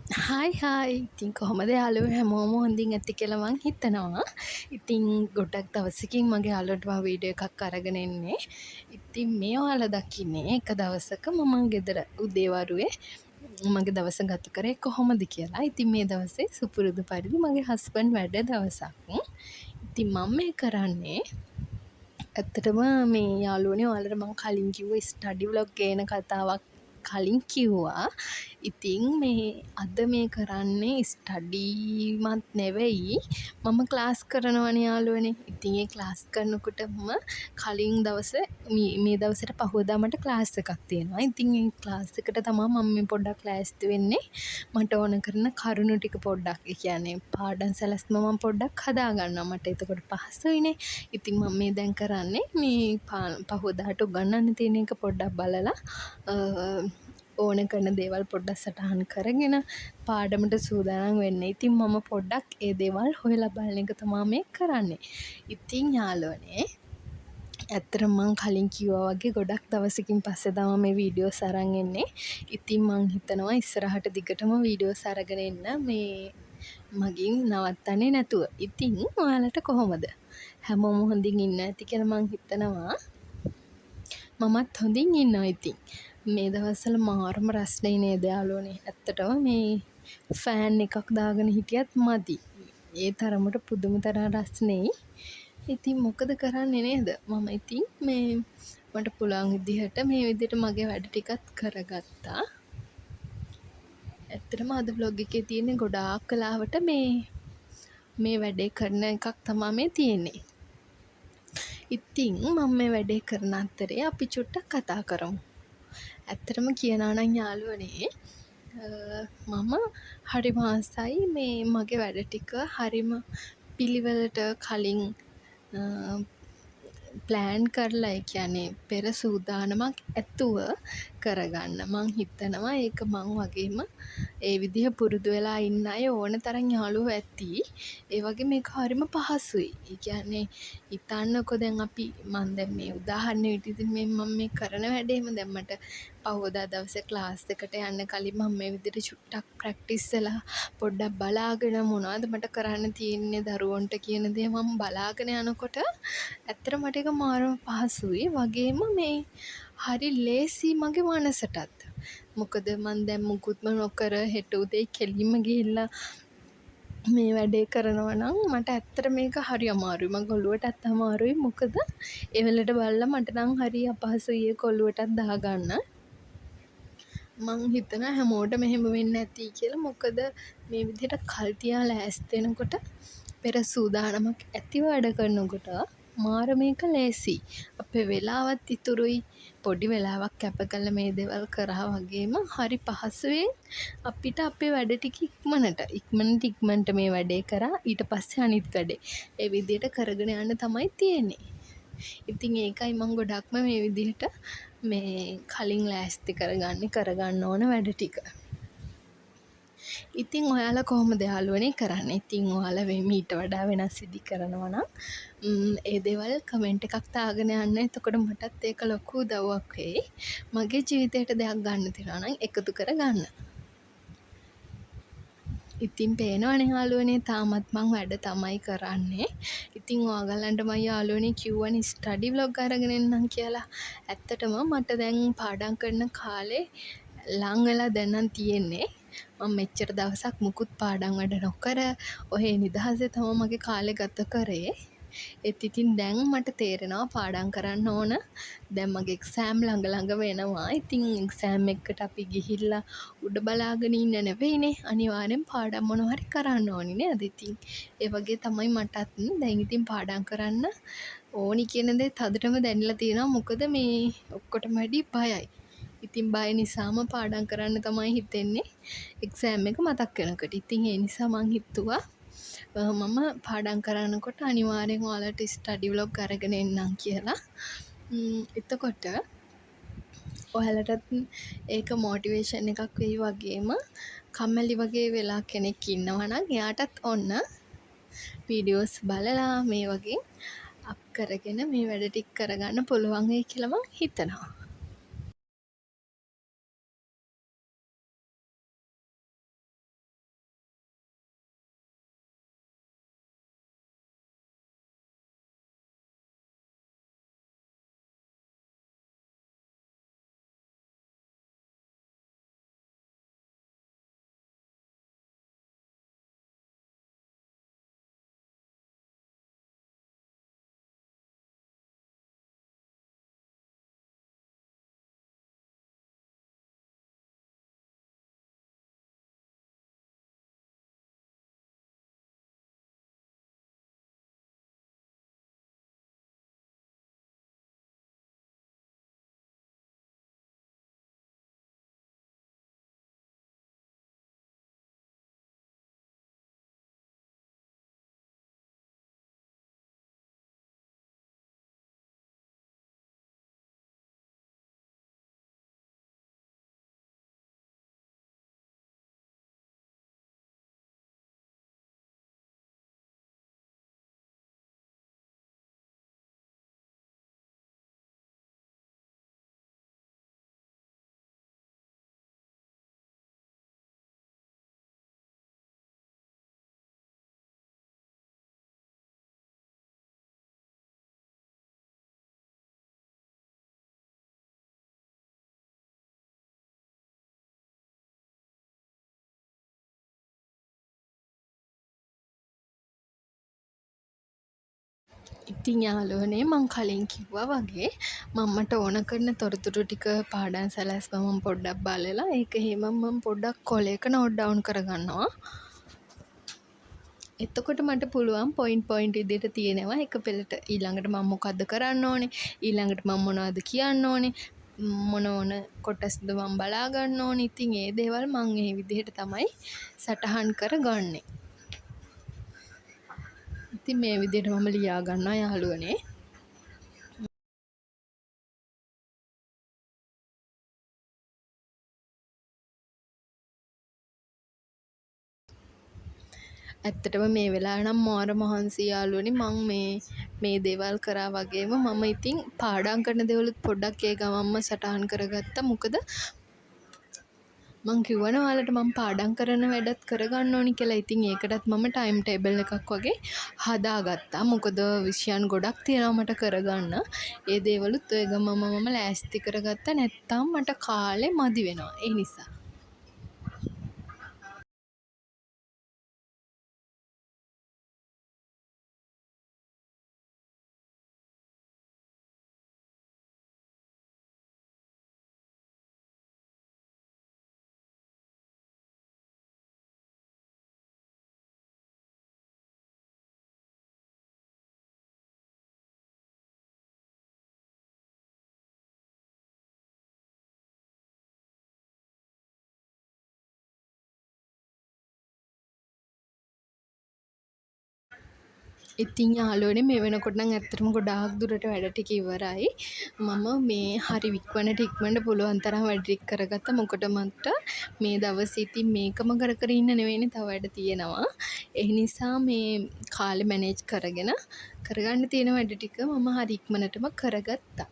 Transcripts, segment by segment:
Hi hi ඉතින් කොහොමද යාළුවෝ හැමෝම හොඳින් ඇති කියලා මං හිතනවා. ඉතින් ගොඩක් දවසකින් මගේ යාළුවන්ට මම වීඩියෝ එකක් අරගෙන එන්නේ. ඉතින් මේ ඔයාලා දකින්නේ එක දවසක මම ගෙදර උදේවරුවේ මගේ දවස ගත කරේ කොහොමද කියලා. ඉතින් මේ දවසේ සුපුරුදු පරිදි මගේ හස්බන්ඩ් වැඩ දවසක්. ඉතින් මම මේ කරන්නේ ඇත්තටම මේ යාළුවනේ ඔයාලට මං කලින් කිව්ව ස්ටඩි ව්ලොග් ගේන කතාවක් කලින් කිව්වා. ඉතින් මේ අද මේ කරන්නේ ස්ටඩීමත් නෙවෙයි මම ක්ලාස් කරනවනේ යාළුවනේ. ඉතින් ඒ ක්ලාස් කරනකොටම කලින් දවස මේ දවසට පහුවදා මට ක්ලාස් එකක් තියෙනවා. ඉතින් ඒ ක්ලාස් එකට තමා මම මේ පොඩ්ඩක් ලෑස්ති වෙන්නේ. මට ඕන කරන කරුණු ටික පොඩ්ඩක් ඒ කියන්නේ පාඩම් සැලැස්ම මම පොඩ්ඩක් හදා ගන්නවා. මට එතකොට පහසුයිනේ. ඉතින් මම මේ දැන් කරන්නේ මේ පහුවදාට උගන්වන්න තියෙන එක පොඩ්ඩක් බලලා ඕන කරන දේවල් පොඩ්ඩක් සටහන් කරගෙන පාඩමට සූදානම් වෙන්න. ඉතින් මම පොඩ්ඩක් ඒ දේවල් හොයලා බලන එක තමා මේ කරන්නේ. ඉතින් යාළුවනේ ඇත්තටම මං කලින් කිව්වා වගේ ගොඩක් දවසකින් පස්සේ තමයි මේ වීඩියෝස් අරන් එන්නේ. ඉතින් මං හිතනවා ඉස්සරහට දිගටම වීඩියෝස් අරගෙන එන්න මේ මගින් නවත්තන්නේ නැතුව. ඉතින් ඔයාලට කොහොමද? හැමෝම හොඳින් ඉන්න ඇති කියලා මං හිතනවා. මමත් හොඳින් ඉන්නවා ඉතින්. මේ දවස්වල මාරම රස්නේ නේද යාළුවනේ. ඇත්තටම මේ ෆෑන් එකක් දාගෙන හිටියත් මදි. ඒ තරමට පුදුම තරම් රස්නෙයි. ඉතින් මොකද කරන්නේ නේද? මම ඉතින් මේ මට පුළුවන් විදිහට මේ විදිහට මගේ වැඩ ටිකත් කරගත්තා. ඇත්තටම අද vlog එකේ තියෙන්නේ ගොඩාක් කලාවට මේ වැඩේ කරන එකක් තමයි මේ තියෙන්නේ. ඉතින් මම මේ වැඩේ කරන අතරේ අපි චුට්ටක් කතා කරමු. ඇත්තටම කියනවා නම් යාළුවනේ මම හරිම ආසයි මේ මගේ වැඩ ටික හරිම පිළිවෙලට කලින් ප්ලෑන් කරලා ඒ කියන්නේ පෙර සූදානමක් ඇතුව කරගන්න. මං හිතනවා ඒක මං වගේම ඒ විදිහ පුරුදු වෙලා ඉන්න අය ඕන තරම් යාළුවෝ ඇති. ඒ වගේ මේක හරිම පහසුයි. ඒ කියන්නේ හිතන්නකෝ දැන් අපි මං දැන් මේ උදාහරණ විදිහට මම මේ කරන වැඩේම දැන් මට පහුවදා දවසේ ක්ලාස් එකට යන්න කලින් මම මේ විදිහට චුට්ටක් ප්‍රැක්ටිස් වෙලා පොඩ්ඩක් බලාගෙන මොනවද මට කරන්න තියෙන්නේ දරුවන්ට කියන දේ මම බලාගෙන යනකොට ඇත්තට මට ඒක මාරම පහසුයි. වගේම මේ හරි ලේසි මගේ මනසටත්. මොකද මං දැන් මුකුත්ම නොකර හෙට උදේ කෙලින්ම ගිහිල්ලා මේ වැඩේ කරනවා නම් මට ඇත්තට මේක හරි අමාරුයි. මගේ ඔළුවටත් අමාරුයි. මොකද ඒ වෙලට බලලා මට නම් හරි අපහසුයි ඒක ඔළුවටත් දාගන්න. මං හිතනවා හැමෝටම එහෙම වෙන්නේ නැති කියලා. මොකද මේ විදිහට කල් තියා ලෑස්ති වෙනකොට පෙර සූදානමක් ඇතිව වැඩ කරනකොට මාර මේක ලේසි. අපේ වෙලාවත් ඉතුරුයි. පොඩි වෙලාවක් කැප කරලා මේ දේවල් කරා වගේම හරි පහසුවෙන් අපිට අපේ වැඩ ටික ඉක්මනට මේ වැඩේ කරා ඊට පස්සේ අනිත් වැඩේ. ඒ විදිහට කරගෙන යන්න තමයි තියෙන්නේ. ඉතින් ඒකයි මං ගොඩක්ම මේ විදිහට මේ කලින් ලෑස්ති කරගන්න ඕන වැඩ ටික. ඉතින් ඔයාලා කොහොමද යාළුවනේ කරන්නේ? ඉතින් ඔයාලා මීට වඩා වෙනස් විදි කරනවා නම් ඒ දේවල් කමෙන්ට් එකක් දාගෙන යන්න. එතකොට මටත් ඒක ලොකු උදව්වක් වෙයි. මගේ ජීවිතේට දෙයක් ගන්න තියෙනවා නම් එකතු කරගන්න. ඉතින් පේනවනේ යාළුවනේ තාමත් මං වැඩ තමයි කරන්නේ. ඉතින් ඔයාලන්ට මම යාළුවනේ කිව්වනේ ස්ටඩි vlog අරගෙන එන්නම් කියලා. ඇත්තටම මට දැන් පාඩම් කරන කාලේ ලං වෙලා දැන් නම් තියෙන්නේ. මම මෙච්චර දවසක් මුකුත් පාඩම් වැඩ නොකර ඔහේ නිදහසේ තමයි මගේ කාලේ ගත කරේ. ඒත් ඉතින් දැන් මට තේරෙනවා පාඩම් කරන්න ඕන. දැන් මගේ එක්සෑම් ළඟ වෙනවා. ඉතින් එක්සෑම් එකකට අපි ගිහිල්ලා උඩ බලාගෙන ඉන්න නෙවෙයිනේ. අනිවාර්යෙන් පාඩම් මොනවා හරි කරන්න ඕනි නේද? ඉතින් ඒ වගේ තමයි මටත් දැන් ඉතින් පාඩම් කරන්න ඕනි කියන දේ තදටම දැනලා තියෙනවා. මොකද මේ ඔක්කොටම වැඩි බයයි. ඉතින් බය නිසාම පාඩම් කරන්න තමයි හිතෙන්නේ එක්සෑම් එක මතක් වෙනකොට. ඉතින් ඒ නිසා මං හිතුවා මම පාඩම් කරනකොට අනිවාර්යෙන් ඔයාලට ස්ටඩි ව්ලොග් අරගෙන එන්නම් කියලා. එතකොට ඔයාලටත් ඒක මොටිවේෂන් එකක් වෙයි. වගේම කම්මැලි වගේ වෙලා කෙනෙක් ඉන්නවා නම් එයාටත් ඔන්න වීඩියෝස් බලලා මේ වගේ අප් කරගෙන මේ වැඩ ටික කරගන්න පුළුවන් වෙයි කියලා මං හිතනවා. ඉතින් යාළුවනේ මං කලින් කිව්වා වගේ මම්මට ඕන කරන තොරතුරු ටික පාඩම් සැලැස්ම මම පොඩ්ඩක් බලලා ඒක එහෙම මම පොඩ්ඩක් කොලයක නෝට් ඩවුන් කරගන්නවා. එතකොට මට පුළුවන් පොයින්ට් විදිහට තියෙනවා එක පෙළට ඊළඟට මම මොකද්ද කරන්න ඕනේ, ඊළඟට මම මොනවද කියන්න ඕනේ, මොන කොටස්ද මම බලා ගන්න ඕනේ. ඉතින් ඒ දේවල් මම ඒ විදිහට තමයි සටහන් කරගන්නේ. ඉතින් මේ විදිහට මම ලියා ගන්නවා යාළුවනේ. ඇත්තටම මේ වෙලාවේ නම් මාර මහන්සි යාළුවනේ මං මේ දේවල් කරා වගේම මම ඉතින් පාඩම් කරන දේවලුත් පොඩ්ඩක් ඒ ගමන්ම සටහන් කරගත්තා. මොකද මං කිව්වනේ ඔයාලට මම පාඩම් කරන වැඩත් කරගන්න ඕනි කියලා. ඉතින් ඒකටත් මම ටයිම් ටේබල් එකක් වගේ හදාගත්තා. මොකද විෂයන් ගොඩක් තියෙනවා මට කරගන්න. ඒ දේවලුත් ඔය ගමන්ම මම ලෑස්ති කරගත්තා. නැත්තම් මට කාලේ මදි වෙනවා. ඒ නිසා ඉතින් යාළුවනේ මේ වෙනකොට නම් ඇත්තටම ගොඩාක් දුරට වැඩ ටික ඉවරයි. මම මේ හරි ඉක්මනට පුළුවන් තරම් වැඩ ටික කරගත්තා. මොකද මට මේ දවසේ ඉතින් මේකම කර කර ඉන්න නෙවෙයිනේ තව වැඩ තියෙනවා. ඒ නිසා මේ කාලේ මැනේජ් කරගෙන කරගන්න තියෙන වැඩ ටික මම හරි ඉක්මනටම කරගත්තා.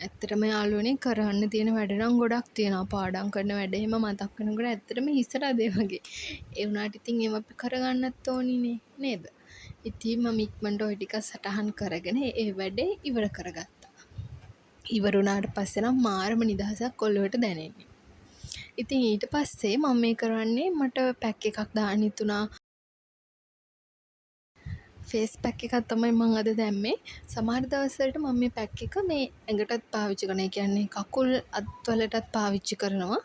ඇත්තටම යාළුවනේ කරන්න තියෙන වැඩ නම් ගොඩක් තියෙනවා. පාඩම් කරන වැඩ එහෙම මතක් වෙනකොට ඇත්තටම හිස රදේ වගේ. ඒ වුණාට ඉතින් ඒව අපි කරගන්නත් ඕනිනේ නේද? ඉතින් මම ඉක්මනට ওই ටික සටහන් කරගෙන ඒ වැඩේ ඉවර කරගත්තා. ඉවර වුණාට පස්සේ නම් මාරම නිදහසක් ඔළුවට දැනෙන්නේ. ඉතින් ඊට පස්සේ මම මේ කරන්නේ මට පැක් එකක් දාන්න හිතුණා. ෆේස් පැක් එකක් තමයි මං අද දැම්මේ. සමහර දවස්වලට මම මේ පැක් එක මේ ඇඟටත් පාවිච්චි කරනවා. ඒ කියන්නේ කකුල් අත්වලටත් පාවිච්චි කරනවා.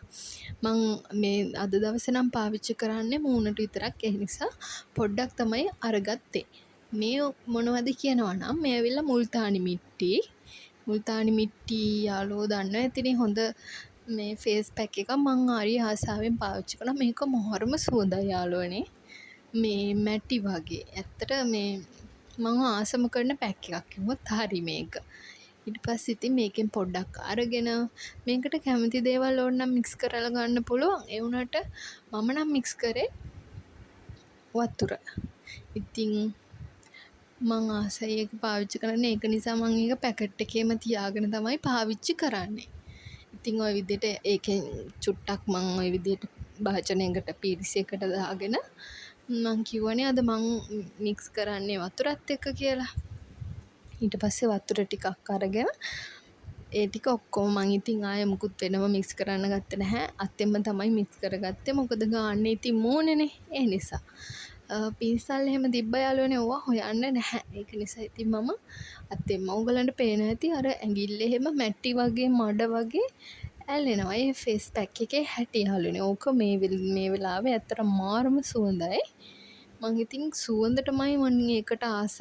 මං මේ අද දවසේ නම් පාවිච්චි කරන්නේ මූණට විතරක්. ඒ නිසා පොඩ්ඩක් තමයි අරගත්තේ. මේ මොනවද කියනවා නම් මේ ඇවිල්ලා මුල්තානි මිට්ටි. මුල්තානි මිට්ටි යාළුවෝ දන්නවා ඇතිනේ හොඳ මේ ෆේස් පැක් එකක් මං හරි ආසාවෙන් පාවිච්චි කරනවා. මේක මොහොරම සුවඳයි යාළුවනේ. මේ මැටි වගේ. ඇත්තට මේ මම ආසම කරන පැක් එකක් කිව්වොත් හරි මේක. ඊට පස්සේ ඉතින් මේකෙන් පොඩ්ඩක් අරගෙන මේකට කැමති දේවල් ඕන නම් මික්ස් කරලා ගන්න පුළුවන්. ඒ වුණාට මම නම් මික්ස් කරේ වතුර. ඉතින් මං ආසයි ඒක පාවිච්චි කරන්න. ඒක නිසා මං ඒක පැකට් එකේම තියාගෙන තමයි පාවිච්චි කරන්නේ. ඉතින් ওই විදිහට ඒකෙන් චුට්ටක් මං ওই විදිහට භාජනයකට පිරිසයකට දාගෙන මං කිව්වනේ අද මං මික්ස් කරන්නේ වතුරත් එක්ක කියලා. ඊට පස්සේ වතුර ටිකක් අරගෙන ඒ ටික ඔක්කොම මං ඉතින් ආයෙ මුකුත් වෙනම මික්ස් කරන්න ගත්තේ නැහැ. අතෙන්ම තමයි මික්ස් කරගත්තේ. මොකද ගාන්නේ ඉතින් මූණේනේ. ඒ නිසා. පින්සල් එහෙම තිබ්බ යාළුවනේ ඕවා හොයන්න නැහැ. ඒක නිසා ඉතින් මම අතෙන්ම ඕගලන්ට පේන ඇති අර ඇඟිල්ල එහෙම මැටි වගේ මඩ වගේ ඇලෙනවා. ඒ ෆේස් පැක් එකේ හැටි යාළුවනේ. ඕක මේ වෙලාවේ ඇත්තට මාරම සුවඳයි. මං ඉතින් සුවඳටමයි මං ඒකට ආස.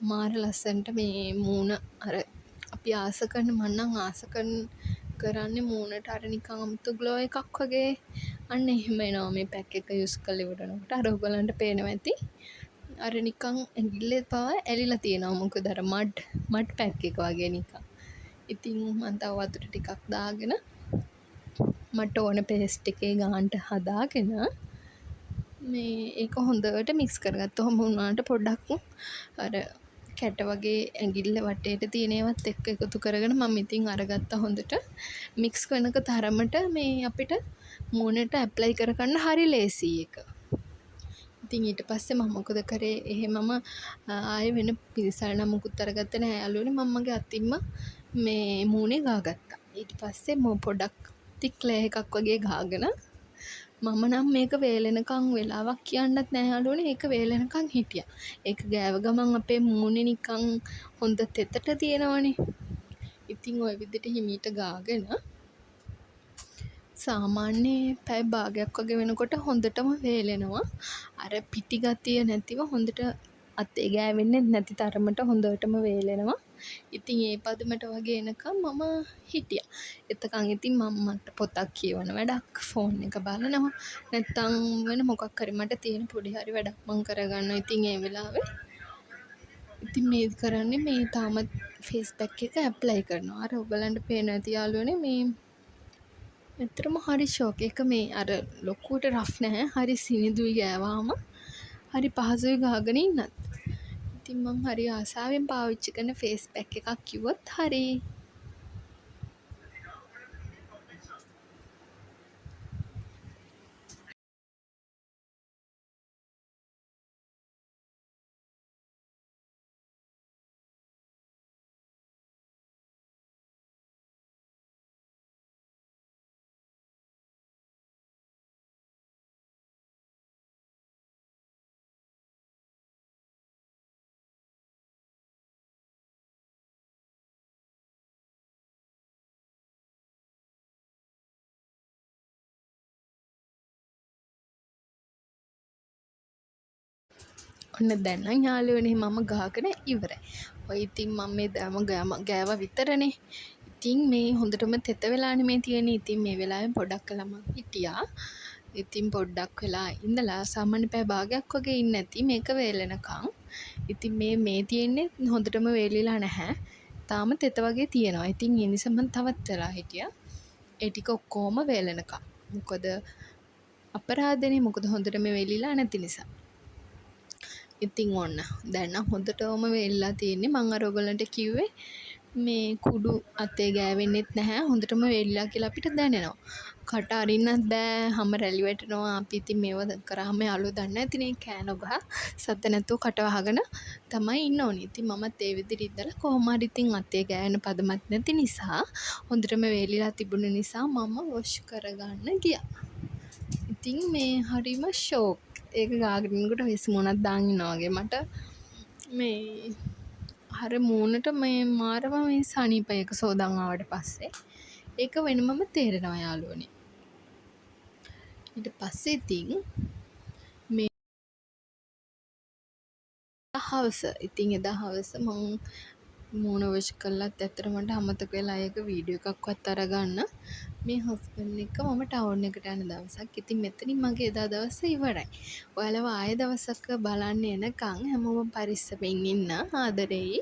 මාර ලස්සනට මේ මූණ අර අපි ආස කරන මං නම් ආස කරන්නේ මූණට අර නිකන් අමුතු ග්ලෝ එකක් වගේ අන්න එහෙම එනවා මේ පැක් එක යූස් කරලා ඉවරනකොට. අර ඔයගලන්ට පේනවා ඇති. අර නිකන් ඇඟිල්ලේ පවා ඇලිලා තියෙනවා. මොකද අර මඩ් පැක් එක වගේ නිකන්. ඉතින් මං තව වතුර ටිකක් දාගෙන මට ඕන පේස්ට් එකේ ගාන්ට හදාගෙන මේ ඒක හොඳට මික්ස් කරගත්තා. ඔහොම වුණාට පොඩ්ඩක් අර කැට වගේ ඇඟිල්ල වටේට තියෙන ඒවත් එක්ක එකතු කරගෙන මම ඉතින් අරගත්තා හොඳට. මික්ස් කරනක තරමට මේ අපිට මූණට ඇප්ලයි කරගන්න හරි ලේසියි ඒක. ඉතින් ඊට පස්සේ මම මොකද කරේ එහෙමම ආයෙ වෙන පිරිසල් නම් මුකුත් අරගත්තේ නැහැ යාළුවනේ. මම මගේ අතින්ම මේ මූණේ ගාගත්තා. ඊට පස්සේ පොඩක් තික් ලේ එකක් වගේ ගාගෙන මම නම් මේක වේලෙනකං වෙලාවක් කියන්නත් නෑ යාළුවනේ ඒක වේලෙනකං හිටියා. ඒක ගෑව ගමන් අපේ මූණේ නිකන් හොඳ තෙතට තියෙනවනේ. ඉතින් ওই විදිහට හිමීට ගාගෙන සාමාන්‍යයෙන් පැය භාගයක් වගේ වෙනකොට හොඳටම වේලෙනවා. අර පිටි ගතිය නැතිව හොඳට අතේ ගෑවෙන්නේ නැති තරමට හොඳටම වේලෙනවා. ඉතින් ඒ පදමට වගේ එනකම් මම හිටියා. එතකන් ඉතින් මම මට පොතක් කියවන වැඩක්, ෆෝන් එක බලනවා. නැත්තම් වෙන මොකක් හරි මට තියෙන පොඩි හරි වැඩක් මං කරගන්නවා. ඉතින් ඒ වෙලාවේ ඉතින් මේ කරන්නේ මේ තාමත් ෆේස් පැක් එක ඇප්ලයි කරනවා. අර ඔයගලන්ට පේනවා ඇති යාළුවනේ මේ ඇත්තටම හරි ෂෝක්. ඒක මේ අර ලොකුවට රෆ් නැහැ. හරි සිනිඳුයි ගෑවාම. හරි පහසුයි ගාගෙන ඉන්නත්. ඉතින් මං හරි ආසාවෙන් පාවිච්චි කරන ෆේස් පැක් එකක් කිව්වොත් හරි. ඔන්න දැන් නම් යාළුවනේ මම ගාගෙන ඉවරයි. ඔය ඉතින් මම මේ ගෑවා විතරනේ. ඉතින් මේ හොඳටම තෙත වෙලානේ මේ තියෙන්නේ. ඉතින් මේ වෙලාවෙන් පොඩක් වෙලා මං හිටියා. ඉතින් පොඩ්ඩක් වෙලා ඉඳලා සාමාන්‍ය පැය භාගයක් වගේ ඉන්නේ නැති මේක වේලෙනකන්. ඉතින් මේ තියෙන්නේ හොඳටම වේලිලා නැහැ. තාම තෙත වගේ තියෙනවා. ඉතින් ඒ නිසා මං තවත් වෙලා හිටියා. ඒ ටික ඔක්කොම වේලෙනකන්. මොකද අපරාධනේ මොකද හොඳටම වේලිලා නැති නිසා. ඉතින් ඔන්න දැන් නම් හොඳටම වෙල්ලා තියෙන්නේ. මං අර ඔයගලන්ට කිව්වේ මේ කුඩු අතේ ගෑවෙන්නෙත් නැහැ. හොඳටම වෙල්ලා කියලා අපිට දැනෙනවා. කට අරින්නත් බෑ. හැම රැලි වැටෙනවා. අපි ඉතින් මේව කරාම යාළුවෝ දන්නේ නැතිනේ කෑ නොගහ සද්ද නැතුව කට වහගෙන තමයි ඉන්න ඕනේ. ඉතින් මමත් ඒ විදිහට ඉඳලා කොහොම හරි ඉතින් අතේ ගෑවෙන පදමක් නැති නිසා හොඳටම වෙලිලා තිබුණ නිසා මම වොෂ් කරගන්න ගියා. ඉතින් මේ හරිම ෂෝක්. ඒක ගාගෙන ඉන්නකොට වෙස් මුණක් දාන් ඉන්නා වගේ මට මේ අර මූණට මේ මාරම මේ සනීපයක සෝදන් ආවට පස්සේ ඒක වෙනමම තේරෙනවා යාළුවනේ. ඊට පස්සේ ඉතින් මේ හවස ඉතින් එදා හවස මං මූණ වොෂ් කළත් ඇත්තට මට අමතක වෙලා ඒක වීඩියෝ එකක්වත් අරගන්න. මේ හස්බන්ඩ් එක්ක මම ටවුන් එකට යන දවසක්. ඉතින් මෙතනින් මගේ එදා දවස ඉවරයි. ඔයාලව ආයෙ දවසක බලන්න එනකන් හැමෝම පරිස්සමෙන් ඉන්න ආදරෙයි.